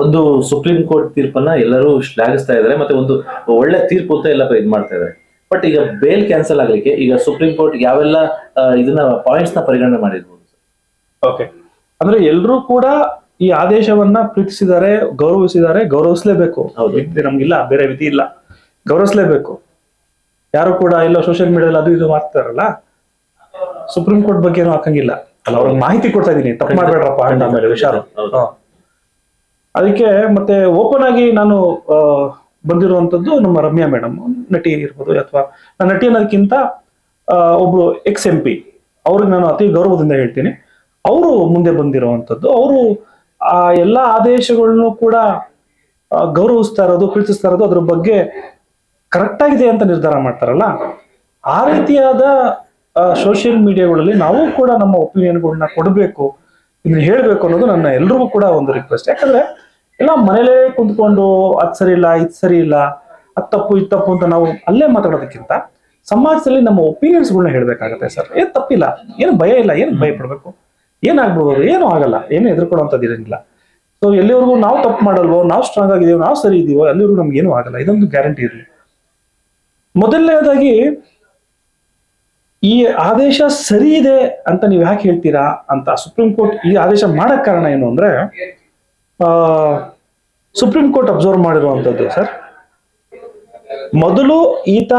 ಒಂದು supreme court ತೀರ್ಪನ್ನ ಎಲ್ಲರೂ ಶ್ಲಾಘಿಸ್ತಾ ಇದ್ದಾರೆ, ಮತ್ತೆ ಒಂದು ಒಳ್ಳೆ ತೀರ್ಪು ಅಂತ ಎಲ್ಲ ಇದ್ ಮಾಡ್ತಾ ಇದ್ದಾರೆ. ಬಟ್ ಈಗ ಬೇಲ್ ಕ್ಯಾನ್ಸಲ್ ಆಗ್ಲಿಕ್ಕೆ ಈಗ ಸುಪ್ರೀಂ ಕೋರ್ಟ್ ಯಾವೆಲ್ಲ ಇದನ್ನ ಪಾಯಿಂಟ್ಸ್ ನ ಪರಿಗಣನೆ ಮಾಡಿರ್ಬೋದು? ಓಕೆ, ಅಂದ್ರೆ ಎಲ್ರೂ ಕೂಡ ಈ ಆದೇಶವನ್ನ ಪ್ರೀತಿಸಿದ್ದಾರೆ, ಗೌರವಿಸಿದ್ದಾರೆ, ಗೌರವಿಸಲೇಬೇಕು. ನಮ್ಗಿಲ್ಲ ಬೇರೆ ವಿಧಿ ಇಲ್ಲ, ಗೌರವಿಸಲೇಬೇಕು. ಯಾರು ಕೂಡ ಎಲ್ಲ ಸೋಷಿಯಲ್ ಮೀಡಿಯಾದಲ್ಲಿ ಅದು ಇದು ಮಾಡ್ತಾರಲ್ಲ, ಸುಪ್ರೀಂ ಕೋರ್ಟ್ ಬಗ್ಗೆ ಏನು ಹಾಕಂಗಿಲ್ಲ ಅಲ್ಲ, ಅವ್ರಿಗೆ ಮಾಹಿತಿ ಕೊಡ್ತಾ ಇದೀನಿ, ತಪ್ಪು ಮಾಡ್ಬೇಡ್ರಪ್ಪ ಅಂತ. ಆಮೇಲೆ ಹುಷಾರು. ಅದಕ್ಕೆ ಮತ್ತೆ ಓಪನ್ ಆಗಿ ನಾನು ಬಂದಿರುವಂತದ್ದು ನಮ್ಮ ರಮ್ಯಾ ಮೇಡಮ್, ನಟಿ ಇರ್ಬೋದು, ಅಥವಾ ನಟಿ ಅನ್ನೋದಕ್ಕಿಂತ ಒಬ್ರು ಎಕ್ಸ್ MP, ಅವ್ರಿಗೆ ನಾನು ಅತಿ ಗೌರವದಿಂದ ಹೇಳ್ತೀನಿ. ಅವರು ಮುಂದೆ ಬಂದಿರುವಂತದ್ದು, ಅವರು ಆ ಎಲ್ಲಾ ಆದೇಶಗಳನ್ನು ಕೂಡ ಗೌರವಿಸ್ತಾ ಇರೋದು, ಪ್ರೀತಿಸ್ತಾ ಇರೋದು, ಅದ್ರ ಬಗ್ಗೆ ಕರೆಕ್ಟ್ ಆಗಿದೆ ಅಂತ ನಿರ್ಧಾರ ಮಾಡ್ತಾರಲ್ಲ, ಆ ರೀತಿಯಾದ ಸೋಷಿಯಲ್ ಮೀಡಿಯಾಗಳಲ್ಲಿ ನಾವು ಕೂಡ ನಮ್ಮ ಒಪಿನಿಯನ್ಗಳನ್ನ ಕೊಡಬೇಕು, ಇದನ್ನ ಹೇಳ್ಬೇಕು ಅನ್ನೋದು ನನ್ನ ಎಲ್ರಿಗೂ ಕೂಡ ಒಂದು ರಿಕ್ವೆಸ್ಟ್. ಯಾಕಂದ್ರೆ ಎಲ್ಲ ಮನೇಲೇ ಕುಂತ್ಕೊಂಡು ಅದ್ ಸರಿ ಇಲ್ಲ, ಇದ್ ಸರಿ ಇಲ್ಲ, ಅದ್ ತಪ್ಪು ಇದ್ ತಪ್ಪು ಅಂತ ನಾವು ಅಲ್ಲೇ ಮಾತಾಡೋದಕ್ಕಿಂತ ಸಮಾಜದಲ್ಲಿ ನಮ್ಮ ಒಪಿನಿಯನ್ಸ್ಗಳನ್ನ ಹೇಳ್ಬೇಕಾಗತ್ತೆ ಸರ್. ಏನ್ ತಪ್ಪಿಲ್ಲ, ಏನು ಭಯ ಇಲ್ಲ, ಏನು ಭಯ ಪಡ್ಬೇಕು, ಏನಾಗ್ಬೋದು, ಏನು ಆಗಲ್ಲ, ಏನು ಹೆದರ್ಕೊಡೋಂಥದ್ದು ಇರಂಗಿಲ್ಲ. ಸೊ ಎಲ್ಲಿವರೆಗೂ ನಾವು ತಪ್ಪು ಮಾಡಲ್ವೋ, ನಾವು ಸ್ಟ್ರಾಂಗ್ ಆಗಿದೀವೋ, ನಾವು ಸರಿ ಇದೀವೋ, ಅಲ್ಲಿವರೆಗೂ ನಮ್ಗೆ ಏನು ಆಗಲ್ಲ, ಇದೊಂದು ಗ್ಯಾರಂಟಿ ಇರಲಿ. ಮೊದಲನೇದಾಗಿ ಈ ಆದೇಶ ಸರಿ ಇದೆ ಅಂತ ನೀವು ಯಾಕೆ ಹೇಳ್ತೀರಾ ಅಂತ ಸುಪ್ರೀಂ ಕೋರ್ಟ್ ಈ ಆದೇಶ ಮಾಡಕ್ ಕಾರಣ ಏನು ಅಂದ್ರೆ, ಸುಪ್ರೀಂ ಕೋರ್ಟ್ ಅಬ್ಸರ್ವ್ ಮಾಡಿರುವಂತದ್ದು ಸರ್, ಮೊದಲು ಈತ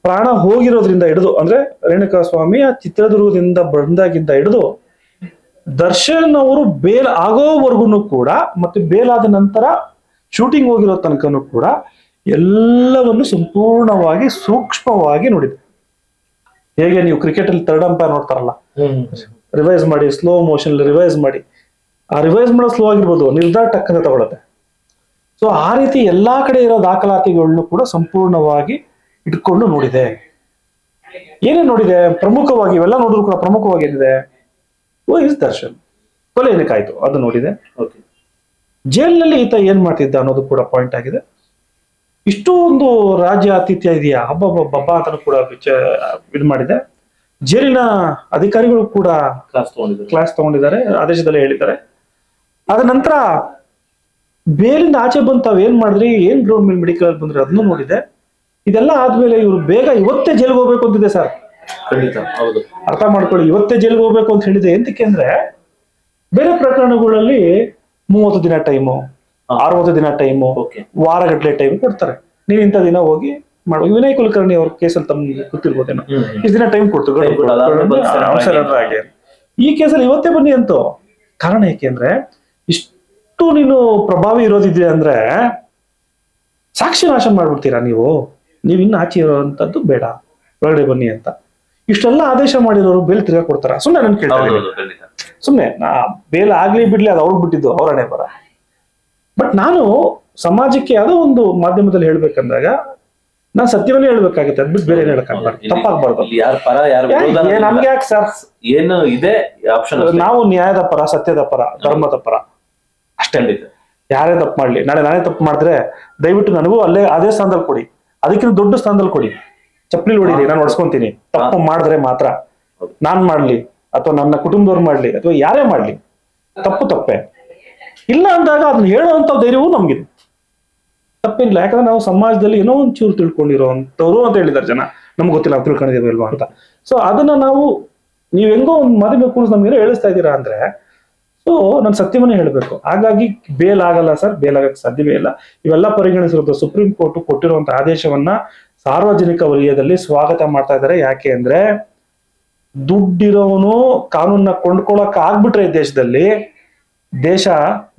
ಪ್ರಾಣ ಹೋಗಿರೋದ್ರಿಂದ ಹಿಡಿದು, ಅಂದ್ರೆ ರೇಣುಕಾ ಸ್ವಾಮಿ ಆ ಚಿತ್ರದುರ್ಗದಿಂದ ಬಂದಾಗಿಂದ ಹಿಡಿದು ದರ್ಶನ್ ಅವರು ಬೇಲ್ ಆಗೋವರೆಗೂ ಕೂಡ, ಮತ್ತೆ ಬೇಲ್ ಆದ ನಂತರ ಶೂಟಿಂಗ್ ಹೋಗಿರೋ ತನಕನೂ ಕೂಡ ಎಲ್ಲವನ್ನು ಸಂಪೂರ್ಣವಾಗಿ ಸೂಕ್ಷ್ಮವಾಗಿ ನೋಡಿದೆ. ಹೇಗೆ ನೀವು ಕ್ರಿಕೆಟ್ ಅಲ್ಲಿ ಥರ್ಡ್ ಅಂಪೈರ್ ನೋಡ್ತಾರಲ್ಲ, ರಿವೈಸ್ ಮಾಡಿ, ಸ್ಲೋ ಮೋಷನ್ ರಿವೈಸ್ ಮಾಡಿ, ಆ ರಿವೈಸ್ ಮಾಡೋ ಸ್ಲೋ ಆಗಿರ್ಬೋದು, ನಿರ್ಧಾರ ಟಕ್ಕಂತ ತಗೊಳತ್ತೆ. ಸೊ ಆ ರೀತಿ ಎಲ್ಲಾ ಕಡೆ ಇರೋ ದಾಖಲಾತಿಗಳನ್ನು ಕೂಡ ಸಂಪೂರ್ಣವಾಗಿ ಇಟ್ಕೊಂಡು ನೋಡಿದೆ. ಏನೇನ್ ನೋಡಿದೆ ಪ್ರಮುಖವಾಗಿ, ಇವೆಲ್ಲ ನೋಡಿದ್ರು ಕೂಡ ಪ್ರಮುಖವಾಗಿ ಏನಿದೆ, ಇಸ್ ದರ್ಶನ್ ಕೊಲೆ ಏನಕ್ಕಾಯ್ತು ಅದು ನೋಡಿದೆ. ಜೈಲಿನಲ್ಲಿ ಈತ ಏನ್ ಮಾಡ್ತಿದ್ದ ಅನ್ನೋದು ಕೂಡ ಪಾಯಿಂಟ್ ಆಗಿದೆ. ಇಷ್ಟೊಂದು ರಾಜ್ಯ ಆತಿಥ್ಯ ಇದೆಯಾ, ಹಬ್ಬ ಅಂತ ಕೂಡ ಇದು ಮಾಡಿದೆ. ಜೈಲಿನ ಅಧಿಕಾರಿಗಳು ಕೂಡ ಕ್ಲಾಸ್ ತಗೊಂಡಿದ್ದಾರೆ, ಆದೇಶದಲ್ಲಿ ಹೇಳಿದ್ದಾರೆ. ಅದ ನಂತರ ಬೇಲಿಂದ ಆಚೆ ಬಂದು ತಾವ್ ಏನ್ ಮಾಡಿದ್ರಿ, ಏನ್ ಗ್ರೌಂಡ್ ಮೇಲೆ ಮೆಡಿಕಲ್ ಬಂದ್ರಿ ಅದನ್ನು ನೋಡಿದೆ. ಇದೆಲ್ಲ ಆದ್ಮೇಲೆ ಇವ್ರು ಬೇಗ ಇವತ್ತೇ ಜೈಲ್ಗೆ ಹೋಗ್ಬೇಕು ಅಂತಿದೆ ಸರ್. ಅರ್ಥ ಮಾಡ್ಕೊಳ್ಳಿ, ಇವತ್ತೇ ಜೈಲ್ಗೆ ಹೋಗ್ಬೇಕು ಅಂತ ಹೇಳಿದೆ. ಎಂತಕ್ಕೆ ಅಂದ್ರೆ ಬೇರೆ ಪ್ರಕರಣಗಳಲ್ಲಿ 30 ದಿನ ಟೈಮು, 60 ದಿನ ಟೈಮು, ವಾರಗಟ್ಟಲೆ ಟೈಮ್ ಕೊಡ್ತಾರೆ. ನೀವ್ ಇಂಥ ದಿನ ಹೋಗಿ ಮಾಡುವ. ವಿನಯ್ ಕುಲಕರ್ಣಿ ಅವ್ರ ಕೇಸಲ್ಲಿ ತಮ್ಗೆ ಗೊತ್ತಿರ್ಬೋದೇನೋ, ಇಷ್ಟು ದಿನ ಟೈಮ್ ಕೊಡ್ತು. ಈ ಕೇಸಲ್ಲಿ ಇವತ್ತೇ ಬನ್ನಿ ಅಂತ. ಕಾರಣ ಏಕೆಂದ್ರೆ ಇಷ್ಟು ನೀನು ಪ್ರಭಾವಿ ಇರೋದಿದೆ ಅಂದ್ರೆ ಸಾಕ್ಷಿ ನಾಶ ಮಾಡ್ಬಿಡ್ತೀರಾ ನೀವು ಇನ್ನು ಆಚೆ ಇರೋಂಥದ್ದು ಬೇಡ, ಒಳಗಡೆ ಬನ್ನಿ ಅಂತ. ಇಷ್ಟೆಲ್ಲ ಆದೇಶ ಮಾಡಿರೋರು ಬೇಲ್ ತಿರ್ಗಾ ಕೊಡ್ತಾರ? ಸುಮ್ಮನೆ ನನ್ ಕೇಳ್ತಾರೆ, ಸುಮ್ಮನೆ ಬೇಲ್ ಆಗ್ಲಿ ಬಿಡ್ಲಿ ಅದು ಅವ್ರಿಗೆ ಬಿಟ್ಟಿದ್ದು, ಅವ್ರ ಹಣೆ ಬರ. ಬಟ್ ನಾನು ಸಮಾಜಕ್ಕೆ ಯಾವುದೋ ಒಂದು ಮಾಧ್ಯಮದಲ್ಲಿ ಹೇಳ್ಬೇಕಂದಾಗ ನಾನ್ ಸತ್ಯವನ್ನೇ ಹೇಳ್ಬೇಕಾಗುತ್ತೆ, ಅದ್ಬಿಟ್ಟು ಬೇರೆ ಏನ್ ಹೇಳಕ್ಕಾಗಬಾರ್ದು, ತಪ್ಪಾಗ್ಬಾರ್ದು. ನಮ್ಗೆ ಯಾಕೆ ಸರ್, ಏನು ಇದೆ ಆಪ್ಷನ್, ನಾವು ನ್ಯಾಯದ ಪರ, ಸತ್ಯದ ಪರ, ಧರ್ಮದ ಪರ ಅಷ್ಟೇ. ಯಾರೇ ತಪ್ಪು ಮಾಡ್ಲಿ, ನಾಳೆ ನಾನೇ ತಪ್ಪು ಮಾಡಿದ್ರೆ ದಯವಿಟ್ಟು ನನಗೂ ಅದೇ ಸ್ಥಾನದಲ್ಲಿ ಕೊಡಿ, ಅದಕ್ಕಿಂತ ದೊಡ್ಡ ಸ್ಥಾನದಲ್ಲಿ ಕೊಡಿ. ಚಪ್ಪಲಿ ಹೊಡಿಲಿ, ನಾನು ಹೊಡ್ಸ್ಕೊಂತೀನಿ. ತಪ್ಪು ಮಾಡಿದ್ರೆ ಮಾತ್ರ ನಾನ್ ಮಾಡ್ಲಿ ಅಥವಾ ನನ್ನ ಕುಟುಂಬದವ್ರು ಮಾಡ್ಲಿ ಅಥವಾ ಯಾರೇ ಮಾಡ್ಲಿ, ತಪ್ಪು ತಪ್ಪೆ. ಇಲ್ಲ ಅಂದಾಗ ಅದನ್ನ ಹೇಳುವಂತ ಧೈರ್ಯವೂ ನಮ್ಗಿದೆ, ತಪ್ಪಿಲ್ಲ. ಯಾಕಂದ್ರೆ ನಾವು ಸಮಾಜದಲ್ಲಿ ಏನೋ ಒಂದ್ ಚೂರು ತಿಳ್ಕೊಂಡಿರೋಂಥವ್ರು ಅಂತ ಹೇಳಿದಾರೆ ಜನ, ನಮ್ಗೆ ಗೊತ್ತಿಲ್ಲ ನಾವು ತಿಳ್ಕೊಂಡಿದೇವಲ್ವಾ ಅಂತ. ಸೊ ಅದನ್ನ ನೀವ್ ಹೆಂಗೋ ಒಂದು ಮದುವೆ ಕೂರಿಸಿ ನಮ್ಗೇನೋ ಹೇಳಿಸ್ತಾ ಇದ್ದೀರಾ ಅಂದ್ರೆ, ಸೊ ನಾನು ಸತ್ಯವನ್ನೇ ಹೇಳ್ಬೇಕು. ಹಾಗಾಗಿ ಬೇಲ್ ಆಗಲ್ಲ ಸರ್, ಬೇಲ್ ಆಗಕ್ಕೆ ಸಾಧ್ಯವೇ ಇಲ್ಲ. ಇವೆಲ್ಲ ಪರಿಗಣಿಸಿರುವಂತ ಸುಪ್ರೀಂ ಕೋರ್ಟ್ ಕೊಟ್ಟಿರುವಂತ ಆದೇಶವನ್ನ ಸಾರ್ವಜನಿಕ ವಲಯದಲ್ಲಿ ಸ್ವಾಗತ ಮಾಡ್ತಾ ಇದ್ದಾರೆ. ಯಾಕೆ ಅಂದ್ರೆ ದುಡ್ಡಿರೋನು ಕಾನೂನನ್ನ ಕೊಂಡ್ಕೊಳಕ್ ಆಗ್ಬಿಟ್ರೆ ಈ ದೇಶದಲ್ಲಿ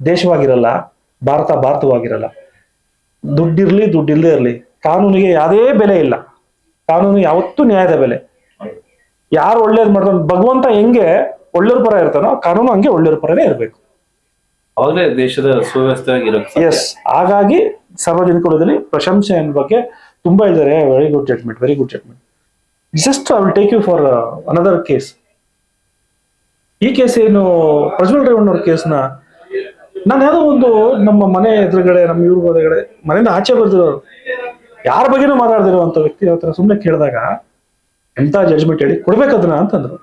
ದೇಶವಾಗಿರಲ್ಲ, ಭಾರತವಾಗಿರಲ್ಲ. ದುಡ್ಡಿರ್ಲಿ ದುಡ್ಡಿಲ್ಲದೆ ಇರ್ಲಿ, ಕಾನೂನಿಗೆ ಯಾವುದೇ ಬೆಲೆ ಇಲ್ಲ. ಕಾನೂನು ಯಾವತ್ತೂ ನ್ಯಾಯದ ಬೆಲೆ. ಯಾರು ಒಳ್ಳೇದ್ ಮಾಡ್ತಾನೆ, ಭಗವಂತ ಹೆಂಗೆ ಒಳ್ಳೆಯವ್ರ ಪರ ಇರ್ತಾನೋ ಕಾನೂನು ಹಂಗೆ ಒಳ್ಳೆಯವ್ರ ಪರನೇ ಇರ್ಬೇಕು, ಅವಾಗಲೇ ದೇಶದ ಸುವ್ಯವಸ್ಥೆ. ಎಸ್, ಹಾಗಾಗಿ ಸಾರ್ವಜನಿಕ ವಲಯದಲ್ಲಿ ಪ್ರಶಂಸೆ ಬಗ್ಗೆ ತುಂಬಾ ಇದ್ದಾರೆ. Very good judgment, very good judgment. Just I will take you for another case. ಈ ಕೇಸ್ ಏನು ಪ್ರಜ್ವಲ್ ರೇವಣ್ಣವ್ರ ಕೇಸ್ನ ನಾನು ಯಾವ್ದೋ ಒಂದು ನಮ್ಮ ಮನೆ ಎದುರುಗಡೆ, ನಮ್ಮ ಇವ್ರ ಹೊರಗಡೆ ಮನೆಯಿಂದ ಆಚೆ ಬರ್ದಿರೋರು, ಯಾರ ಬಗ್ಗೆನೂ ಮಾತಾಡ್ದಿರೋ ಅಂತ ವ್ಯಕ್ತಿ ಹತ್ರ ಸುಮ್ಮನೆ ಕೇಳಿದಾಗ ಎಂತ ಜಡ್ಜ್ಮೆಂಟ್ ಹೇಳಿ ಕೊಡ್ಬೇಕದನ್ನ ಅಂತಂದ್ರು.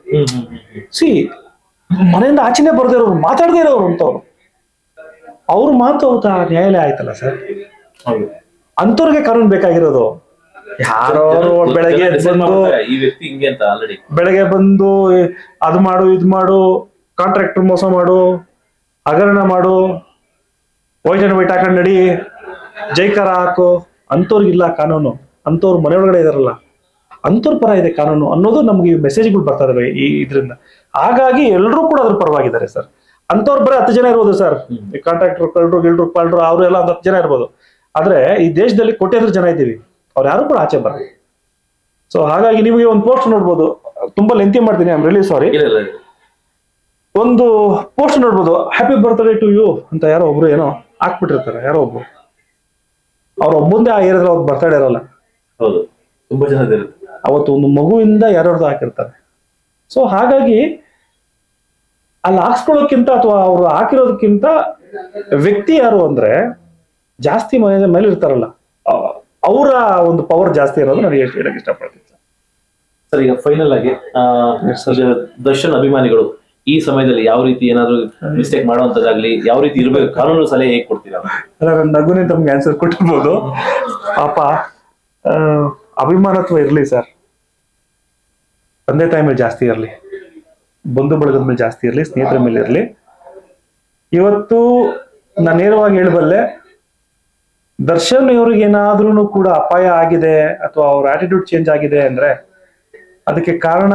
ಮನೆಯಿಂದ ಆಚೆನೆ ಬರ್ದಿರೋರು, ಮಾತಾಡದೇ ಇರೋರು ಅಂತವ್ರು. ಅವ್ರ ಮಾತು ಹೌದಾ ನ್ಯಾಯಾಲಯ ಆಯ್ತಲ್ಲ ಸರ್. ಹೌದು. ಅಂತವ್ರಿಗೆ ಕಾನೂನು ಬೇಕಾಗಿರೋದು. ಯಾರೋ ಬೆಳಗ್ಗೆ ಬಂದು ಈ ವ್ಯಕ್ತಿ ಹಿಂಗೆ ಅಂತ ಆಲ್ರೆಡಿ ಬೆಳಗ್ಗೆ ಬಂದು ಅದು ಮಾಡು ಇದು ಮಾಡು, ಕಾಂಟ್ರಾಕ್ಟರ್ ಮೋಸ ಮಾಡು, ಹಗರಣ ಮಾಡು, ವೈಟ್ ಅಂಡ್ ವೈಟ್ ಹಾಕೊಂಡ್ ನಡಿ, ಜೈಕಾರ ಹಾಕು, ಅಂತವ್ರಿಗಿಲ್ಲ ಕಾನೂನು. ಅಂತವ್ರು ಮನೆ ಒಳಗಡೆ ಇದಾರಲ್ಲ ಅಂತವ್ರ ಪರ ಇದೆ ಕಾನೂನು ಅನ್ನೋದು ನಮ್ಗೆ ಮೆಸೇಜ್ಗಳು ಬರ್ತಾ ಇದಾವೆ ಈ ಇದರಿಂದ. ಹಾಗಾಗಿ ಎಲ್ಲರೂ ಕೂಡ ಅದ್ರ ಪರವಾಗಿದ್ದಾರೆ ಸರ್. ಅಂತವ್ರು ಬರೀ 10 ಜನ ಇರ್ಬೋದು ಸರ್. ಈ ಕಾಂಟ್ರಾಕ್ಟರ್ ಕಳ್ಳರು ಗಿಲ್ರು ಪಾಲ್ರು ಅವರೆಲ್ಲ ಒಂದು 10 ಜನ ಇರ್ಬೋದು. ಆದ್ರೆ ಈ ದೇಶದಲ್ಲಿ ಕೋಟ್ಯಾಂತರ ಜನ ಇದ್ದೀವಿ, ಅವ್ರು ಯಾರು ಕೂಡ ಆಚೆ ಬರಲ್ಲ. ಸೊ ಹಾಗಾಗಿ ನಿಮಗೆ ಒಂದು ಪೋಸ್ಟ್ ನೋಡ್ಬೋದು, ತುಂಬಾ ಲೆಂತಿ ಮಾಡ್ತೀನಿ, ಐ ಆಮ್ ರಿಯಲಿ ಸಾರಿ. ಒಂದು ಪೋಸ್ಟ್ ನೋಡ್ಬೋದು, ಹ್ಯಾಪಿ ಬರ್ತ್ಡೇ ಟು ಯು ಅಂತ ಯಾರೋ ಒಬ್ರು ಏನೋ ಹಾಕ್ಬಿಟ್ಟಿರ್ತಾರೆ, ಯಾರೋ ಒಬ್ರು. ಅವ್ರ ಒಬ್ಬಂದೇ ಆ ಏರಿಯಾದಲ್ಲಿ ಅವ್ರು ಬರ್ತಡೇ ಇರಲ್ಲ. ಹೌದು, ತುಂಬಾ ಜನ ಇರುತ್ತೆ. ಅವತ್ತು ಒಂದು ಮಗುವಿಂದ ಯಾರ್ಯಾರ್ದು ಹಾಕಿರ್ತಾರೆ. ಸೊ ಹಾಗಾಗಿ ಅಲ್ಲಿ ಹಾಕ್ಸ್ಕೊಳ್ಳೋಕ್ಕಿಂತ ಅಥವಾ ಅವ್ರು ಹಾಕಿರೋದಕ್ಕಿಂತ ವ್ಯಕ್ತಿ ಯಾರು ಅಂದ್ರೆ ಜಾಸ್ತಿ ಮೇಲೆ ಇರ್ತಾರಲ್ಲ, ಅವರ ಒಂದು ಪವರ್ ಜಾಸ್ತಿ ಇರೋದು ನನಗೆ ಹೇಳಕ್ ಇಷ್ಟಪಡ್ತೀನಿ ಸರ್. ಈಗ ಫೈನಲ್ ಆಗಿ ದರ್ಶನ್ ಅಭಿಮಾನಿಗಳು ಈ ಸಮಯದಲ್ಲಿ ಯಾವ ರೀತಿ ಏನಾದ್ರು ಮಿಸ್ಟೇಕ್ ಮಾಡುವಂತದ್ದಾಗ್ಲಿ, ಯಾವ ರೀತಿ ಇರ್ಬೇಕು, ಕಾನೂನು ಸಲಹೆ ಹೇಗೆ ಕೊಡ್ತೀರಾ? ನಗುನೇ ತಮ್ಗೆ ಆನ್ಸರ್ ಕೊಟ್ಟಿರ್ಬೋದು. ಪಾಪ ಅಭಿಮಾನತ್ವ ಇರ್ಲಿ ಸರ್, ತಂದೆ ತಾಯಿ ಮೇಲೆ ಜಾಸ್ತಿ ಇರಲಿ, ಬಂಧು ಬಳಗದ ಮೇಲೆ ಜಾಸ್ತಿ ಇರಲಿ, ಸ್ನೇಹಿತರ ಮೇಲೆ ಇರಲಿ. ಇವತ್ತು ನಾನು ನೇರವಾಗಿ ಹೇಳಬಲ್ಲೆ, ದರ್ಶನ್ ಇವ್ರಿಗೆ ಏನಾದ್ರೂ ಕೂಡ ಅಪಾಯ ಆಗಿದೆ ಅಥವಾ ಅವ್ರ ಆಟಿಟ್ಯೂಡ್ ಚೇಂಜ್ ಆಗಿದೆ ಅಂದ್ರೆ ಅದಕ್ಕೆ ಕಾರಣ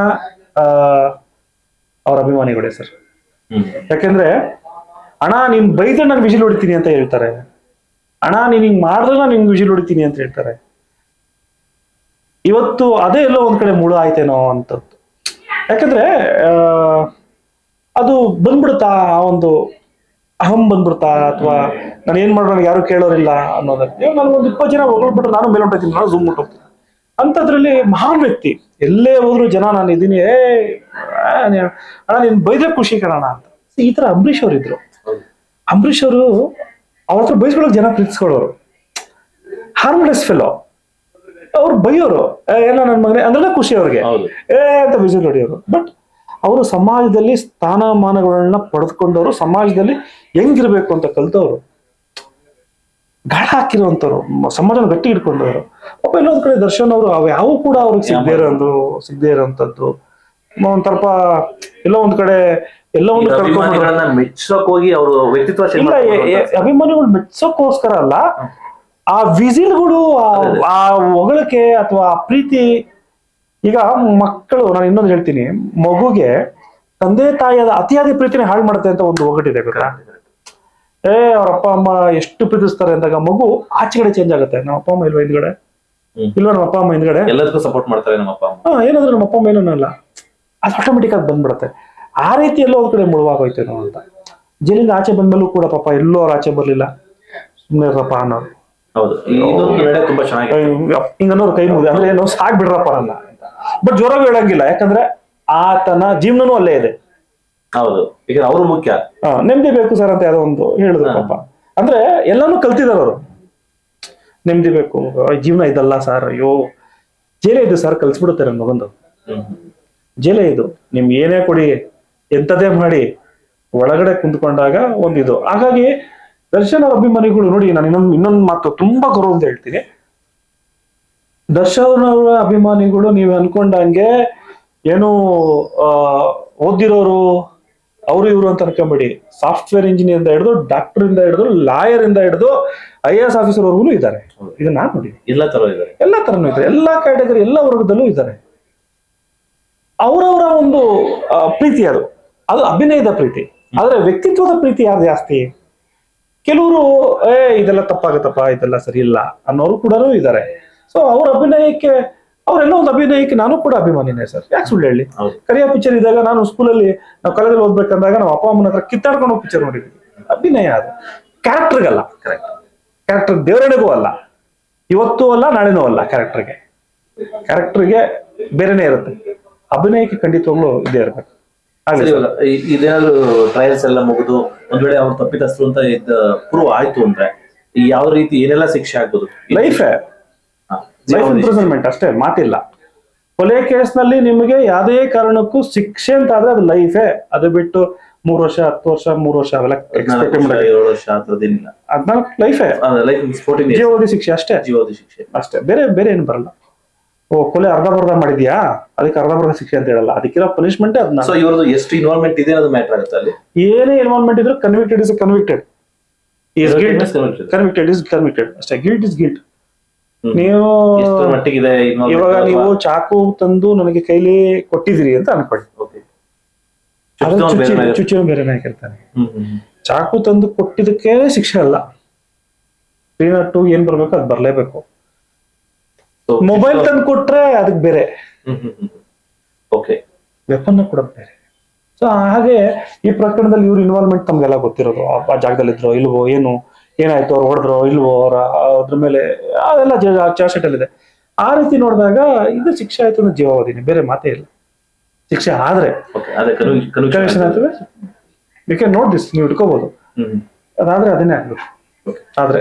ಅವ್ರ ಅಭಿಮಾನಿಗಳೇ ಸರ್. ಯಾಕೆಂದ್ರೆ ಅಣ್ಣ ನೀನ್ ಬೈದ್ರೆ ನಾನು ವಿಜಿಲ್ ಹೊಡಿತೀನಿ ಅಂತ ಹೇಳ್ತಾರೆ, ಅಣ್ಣ ನೀನ್ ಹಿಂಗ್ ಮಾಡಿದ್ರೆ ನಾನು ಹಿಂಗ್ ವಿಜಿಲ್ ಹೊಡಿತೀನಿ ಅಂತ ಹೇಳ್ತಾರೆ. ಇವತ್ತು ಅದೇ ಎಲ್ಲೋ ಒಂದ್ ಕಡೆ ಮುಳು ಆಯ್ತೇನೋ ಅಂತದ್ದು. ಯಾಕಂದ್ರೆ ಅದು ಬಂದ್ಬಿಡುತ್ತಾ, ಆ ಒಂದು ಅಹಂ ಬಂದ್ಬಿಡ್ತಾ, ಅಥವಾ ನಾನು ಏನ್ ಮಾಡೋಣ ಯಾರು ಕೇಳೋರಿಲ್ಲ ಅನ್ನೋದಕ್ಕೆ. ನಾನು ಒಂದು 20 ಜನ ಹೊಗಳ್ಬಿಟ್ರೆ ನಾನು ಮೇಲೆ ಹೊಂಟೋಗ್ತೀನಿ, ನಾನು ಝೂಮ್ ಹೋಗ್ತೀನಿ. ಅಂತದ್ರಲ್ಲಿ ಮಹಾನ್ ವ್ಯಕ್ತಿ ಎಲ್ಲೇ ಹೋದ್ರು ಜನ ನಾನು ಇದೀನಿ, ಅಣ್ಣ ನೀನ್ ಬೈದ್ರೆ ಖುಷಿ ಕಣಣ ಅಂತ. ಈ ತರ ಅಂಬರೀಷ್ ಅವ್ರು ಇದ್ರು. ಅಂಬರೀಷ್ ಅವರು ಅವ್ರ ಹತ್ರ ಬೈಸ್ಕೊಳಕ್ ಜನ ಪ್ರೀತಿಸ್ಕೊಳ್ಳೋರು, ಹಾರ್ಮ್ಲೆಸ್ ಫೆಲೋ. ಅವ್ರು ಬೈಯೋರು, ಏನೋ ನನ್ನ ಮಗನೇ ಅಂದ್ರೆ ಖುಷಿ ಅವ್ರಿಗೆ ಅಂತ ಬಿಸಿಲು ಹೊಡಿಯೋರು. ಬಟ್ ಅವರು ಸಮಾಜದಲ್ಲಿ ಸ್ಥಾನಮಾನಗಳನ್ನ ಪಡೆದುಕೊಂಡವರು, ಸಮಾಜದಲ್ಲಿ ಹೆಂಗಿರ್ಬೇಕು ಅಂತ ಕಲ್ತವ್ರು, ಗಾಳ ಹಾಕಿರುವಂತವ್ರು, ಸಮಾಜನ ಗಟ್ಟಿ ಹಿಡ್ಕೊಂಡವ್ರು. ಪಾಪ ಎಲ್ಲೊಂದ್ ಕಡೆ ದರ್ಶನ್ ಅವರು ಅವು ಯಾವ ಕೂಡ ಅವ್ರಿಗೆ ಸಿಗದೇ ಇರೋಂಥದ್ದು ಒಂದ್ ಎಲ್ಲೋ ಒಂದ್ ಕಡೆ ಎಲ್ಲೋ ಒಂದು ಮೆಚ್ಚೋಕ್ ಹೋಗಿ ಅವರು ವ್ಯಕ್ತಿತ್ವ ಇಲ್ಲ, ಅಭಿಮಾನಿಗಳು ಮೆಚ್ಚೋಕ್ಕೋಸ್ಕರ ಅಲ್ಲ, ಆ ವಿಸಿಲ್ಗಳು, ಆ ಹೊಗಳಿಕೆ ಅಥವಾ ಆ ಪ್ರೀತಿ. ಈಗ ಮಕ್ಕಳು, ನಾನು ಇನ್ನೊಂದು ಹೇಳ್ತೀನಿ, ಮಗುಗೆ ತಂದೆ ತಾಯಿಯಾದ ಅತಿಯಾದ ಪ್ರೀತಿನೇ ಹಾಳು ಮಾಡುತ್ತೆ ಅಂತ ಒಂದು ಒಗಟಿದೆ ಗೊತ್ತಾ. ಅವ್ರ ಅಪ್ಪ ಅಮ್ಮ ಎಷ್ಟು ಪ್ರೀತಿಸ್ತಾರೆ ಅಂದಾಗ ಮಗು ಆಚೆ ಕಡೆ ಚೇಂಜ್ ಆಗುತ್ತೆ. ನಮ್ಮ ಅಪ್ಪ ಅಮ್ಮ ಇಲ್ವಾ ಹಿಂದ್ಗಡೆ, ಇಲ್ವಾ ನಮ್ಮ ಅಪ್ಪ ಅಮ್ಮ ಹಿಂದ್ಗಡೆ ಎಲ್ಲದಕ್ಕೂ ಸಪೋರ್ಟ್ ಮಾಡ್ತಾರೆ ನಮ್ಮ ಅಪ್ಪ ಅಮ್ಮ. ಏನಾದ್ರು ನಮ್ಮ ಅಪ್ಪ ಅಮ್ಮ ಏನಲ್ಲ, ಅದು ಆಟೋಮೆಟಿಕ್ ಆಗಿ ಬಂದ್ಬಿಡುತ್ತೆ. ಆ ರೀತಿ ಎಲ್ಲೋ ಒಂದ್ ಕಡೆ ಮುಳುವಾಗೋಯ್ತೇನೋ ಅಂತ. ಜೈಲಿಂದ ಆಚೆ ಬಂದ್ಮೇಲೂ ಕೂಡ ಪಾಪ ಎಲ್ಲೋ ಅವ್ರು ಆಚೆ ಬರ್ಲಿಲ್ಲ, ಸುಮ್ಮನೆ ಇರಪ್ಪ ಅನ್ನೋರು. ಹೌದು, ತುಂಬಾ ಚೆನ್ನಾಗಿ ಹಿಂಗನ್ನೋರು ಕೈ ಮುಗಿದೆ ಅಂದ್ರೆ ಏನೋ ಸಾಕ್ಬಿಡ್ರಪ್ಪ ಅನ್ನ. ಬಟ್ ಜೋರಾಗಿ ಹೇಳಂಗಿಲ್ಲ, ಯಾಕಂದ್ರೆ ಆತನ ಜೀವನನೂ ಅಲ್ಲೇ ಇದೆ. ಹೌದು, ಈಗ ಅವರು ಮುಖ್ಯ. ನೆಮ್ಮದಿ ಬೇಕು ಸರ್ ಅಂತ ಯಾವ್ದೋ ಒಂದು ಹೇಳಿದ್ರು ಪಾಪ. ಅಂದ್ರೆ ಎಲ್ಲಾನು ಕಲ್ತಿದಾರ ಅವರು, ನೆಮ್ಮದಿ ಬೇಕು, ಜೀವನ ಇದಲ್ಲ ಸರ್, ಅಯ್ಯೋ ಜೇಲೇ ಇದು ಸರ್, ಕಲ್ಸ್ಬಿಡುತ್ತೆ ನನ್ ಮಗಂದು, ಜೇಲೇ ಇದು, ನಿಮ್ಗೆ ಏನೇ ಕೊಡಿ ಎಂತದೇ ಮಾಡಿ ಒಳಗಡೆ ಕುಂತ್ಕೊಂಡಾಗ ಒಂದಿದು. ಹಾಗಾಗಿ ದರ್ಶನ್ ಅಭಿಮಾನಿಗಳು ನೋಡಿ, ನಾನು ಇನ್ನೊಂದು ಮಾತು ತುಂಬಾ ಗೌರವದಿಂದ ಹೇಳ್ತೀನಿ. ದರ್ಶನ್ ಅವರ ಅಭಿಮಾನಿಗಳು ನೀವು ಅನ್ಕೊಂಡಂಗೆ ಏನು ಓದಿರೋರು ಅವರು ಇವರು ಅಂತ ಅನ್ಕೊಂಬೇಡಿ. ಸಾಫ್ಟ್ವೇರ್ ಇಂಜಿನಿಯರ್ ಇಂದ ಹಿಡಿದು, ಡಾಕ್ಟರ್ ಇಂದ ಹಿಡಿದು, ಲಾಯರ್ ಇಂದ ಹಿಡಿದು, IAS ಆಫೀಸರ್ ವರ್ಗೂ ಇದ್ದಾರೆ. ಇದನ್ನ ನಾನು ನೋಡಿ, ಎಲ್ಲ ತರನೂ ಇದ್ದಾರೆ, ಎಲ್ಲಾ ಕ್ಯಾಟಗರಿ, ಎಲ್ಲ ವರ್ಗದಲ್ಲೂ ಇದ್ದಾರೆ. ಅವರವರ ಒಂದು ಪ್ರೀತಿ ಅದು ಅಭಿನಯದ ಪ್ರೀತಿ. ಆದ್ರೆ ವ್ಯಕ್ತಿತ್ವದ ಪ್ರೀತಿ ಯಾರು ಜಾಸ್ತಿ? ಕೆಲವರು ಇದೆಲ್ಲ ತಪ್ಪಾಗತ್ತಪ್ಪ, ಇದೆಲ್ಲ ಸರಿ ಇಲ್ಲ ಅನ್ನೋರು ಕೂಡ ಇದ್ದಾರೆ. ಸೊ ಅವ್ರ ಅಭಿನಯಕ್ಕೆ, ಅವರೆಲ್ಲ ಒಂದು ಅಭಿನಯಕ್ಕೆ ನಾನು ಕೂಡ ಅಭಿಮಾನಿನೇ ಸರ್. ಯಾಕೆ ಸುಳ್ಳು ಹೇಳಿ? ಕರಿಯ ಪಿಕ್ಚರ್ ಇದ್ದಾಗ ನಾನು ಸ್ಕೂಲಲ್ಲಿ, ನಾವು ಕಾಲೇಜಲ್ಲಿ ಓದ್ಬೇಕಂದಾಗ ನಾವು ಅಪ್ಪ ಅಮ್ಮನ ಹತ್ರ ಕಿತ್ತಾಡ್ಕೊಂಡು ಹೋಗಿ ಪಿಕ್ಚರ್ ನೋಡಿದ್ವಿ. ಅಭಿನಯ ಅದು, ಕ್ಯಾರೆಕ್ಟರ್ಗಲ್ಲ. ಕ್ಯಾರೆಕ್ಟರ್ ದೇವರಣೆಗೂ ಅಲ್ಲ, ಇವತ್ತೂ ಅಲ್ಲ, ನಾಳೆನೂ ಅಲ್ಲ. ಕ್ಯಾರೆಕ್ಟರ್ಗೆ ಬೇರೆನೇ ಇರುತ್ತೆ, ಅಭಿನಯಕ್ಕೆ ಖಂಡಿತವಾಗ್ಲೂ ಇದೇ ಇರ್ಬೇಕು. ಇದೇನಾದ್ರು ಟ್ರಯಲ್ಸ್ ಎಲ್ಲ ಮುಗಿದು ಒಂದ್ ವೇಳೆ ಅವ್ರು ತಪ್ಪಿತಸ್ಥರು ಅಂತ ಪ್ರೂವ್ ಆಯ್ತು ಅಂದ್ರೆ ಯಾವ ರೀತಿ ಏನೆಲ್ಲ ಶಿಕ್ಷೆ ಆಗ್ಬೋದು? ಲೈಫ್ ಇಂಪ್ರಿಸನ್ಮೆಂಟ್ ಅಷ್ಟೇ, ಮಾತಿಲ್ಲ. ಕೊಲೆ ಕೇಸ್ನಲ್ಲಿ ನಿಮಗೆ ಯಾವುದೇ ಕಾರಣಕ್ಕೂ ಶಿಕ್ಷೆ ಅಂತ ಆದ್ರೆ ಅದು ಲೈಫೇ. ಅದು ಬಿಟ್ಟು 3 ವರ್ಷ 10 ವರ್ಷ 3 ವರ್ಷ ಅವೆಲ್ಲ 7 ವರ್ಷ ಅಂತದೇನಿಲ್ಲ. 14 ಲೈಫೇ ಲೈಫ್ 14 years ಜೀವಾವಧಿ ಶಿಕ್ಷೆ ಅಷ್ಟೇ. ಜೀವಾವಧಿ ಶಿಕ್ಷೆ ಅಷ್ಟೇ, ಬೇರೆ ಏನು ಬರಲ್ಲ. ಕೊಲೆ ಅರ್ಧಬರ್ಧ ಮಾಡಿದ್ಯಾ ಅದಕ್ಕೆ ಅರ್ಧಬರ್ಧ ಶಿಕ್ಷೆ ಅಂತ ಹೇಳಲ್ಲ, ಅದಕ್ಕಿರೋ ಪನಿಷ್ಮೆಂಟ್ ಅದನ್ನ. ಸೊ ಇವ್ರದ್ದು ಎಷ್ಟು ಇನ್ವಾಲ್ವ್ಮೆಂಟ್ ಇದೆ ಅನ್ನೋದು ಮ್ಯಾಟರ್ ಆಗುತ್ತೆ ಅಲ್ಲಿ. ಏನೇ ಇನ್ವಾಲ್ವ್ಮೆಂಟ್ ಇದ್ರು convicted is convicted, convicted is convicted ಅಷ್ಟೇ, ಗಿಲ್ಟ್ ಇಸ್ ಗಿಲ್ಟ್. ನೀವು ಮಟ್ಟಿಗಿದೆ ಇವಾಗ ನೀವು ಚಾಕು ತಂದು ನನಗೆ ಕೈಲಿ ಕೊಟ್ಟಿದ್ದೀರಿ ಅಂತ ಅನ್ಕೊಳ್ಳಿ, ಚುಚ್ಚಿನ ಬೇರೆನೇ ಆಗಿರ್ತಾನೆ. ಚಾಕು ತಂದು ಕೊಟ್ಟಿದ್ದಕ್ಕೆ ಶಿಕ್ಷೆ ಅಲ್ಲ, 302 ಏನ್ ಬರ್ಬೇಕು ಅದ್ ಬರ್ಲೇಬೇಕು. ಮೊಬೈಲ್ ತಂದು ಕೊಟ್ರೆ ಅದಕ್ಕೆ ಬೇರೆ, ವೆಪನ್ ಕೂಡ ಬೇರೆ. ಸೊ ಹಾಗೆ ಈ ಪ್ರಕರಣದಲ್ಲಿ ಇವ್ರ ಇನ್ವಾಲ್ವ್ಮೆಂಟ್ ತಮ್ಗೆಲ್ಲ ಗೊತ್ತಿರೋದು, ಆ ಜಾಗದಲ್ಲಿ ಇದ್ರು ಇಲ್ವೋ, ಏನಾಯ್ತು, ಅವ್ರು ಹೊಡೆದ್ರು ಇಲ್ವೋ, ಅದ್ರ ಮೇಲೆ ಅದೆಲ್ಲ ಚಾರ್ಜ್ ಶೀಟ್ ಅಲ್ಲಿ ಇದೆ. ಆ ರೀತಿ ನೋಡಿದಾಗ ಇದು ಶಿಕ್ಷೆ ಆಯ್ತು ಅಂದ್ರೆ ಜೀವಾವಧಿನೇ, ಬೇರೆ ಮಾತೇ ಇಲ್ಲ. ಶಿಕ್ಷೆ ಆದ್ರೆ ಯು ಕ್ಯಾನ್ ನೋಟ್ ದಿಸ್, ನೀವು ಇಟ್ಕೋಬಹುದು. ಅದಾದ್ರೆ ಅದನ್ನೇ ಆಗ್ಬೇಕು. ಆದ್ರೆ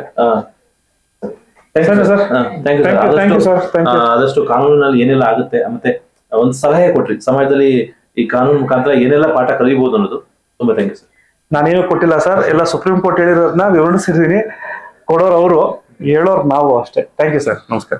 ಆದಷ್ಟು ಕಾನೂನಿನಲ್ಲಿ ಏನೆಲ್ಲ ಆಗುತ್ತೆ, ಮತ್ತೆ ಒಂದು ಸಲಹೆ ಕೊಟ್ರಿ, ಸಮಾಜದಲ್ಲಿ ಈ ಕಾನೂನು ಮುಖಾಂತರ ಏನೆಲ್ಲ ಪಾಠ ಕಲಿಬಹುದು ಅನ್ನೋದು. ತುಂಬಾ ಥ್ಯಾಂಕ್ ಯು ಸರ್. ನಾನೇನು ಕೊಟ್ಟಿಲ್ಲ ಸರ್, ಎಲ್ಲ ಸುಪ್ರೀಂ ಕೋರ್ಟ್ ಹೇಳಿರೋದನ್ನ ವಿವರಿಸಿದೀನಿ. ಕೊಡೋರು ಅವರು, ಹೇಳೋರು ನಾವು ಅಷ್ಟೇ. ಥ್ಯಾಂಕ್ ಯು ಸರ್, ನಮಸ್ಕಾರ.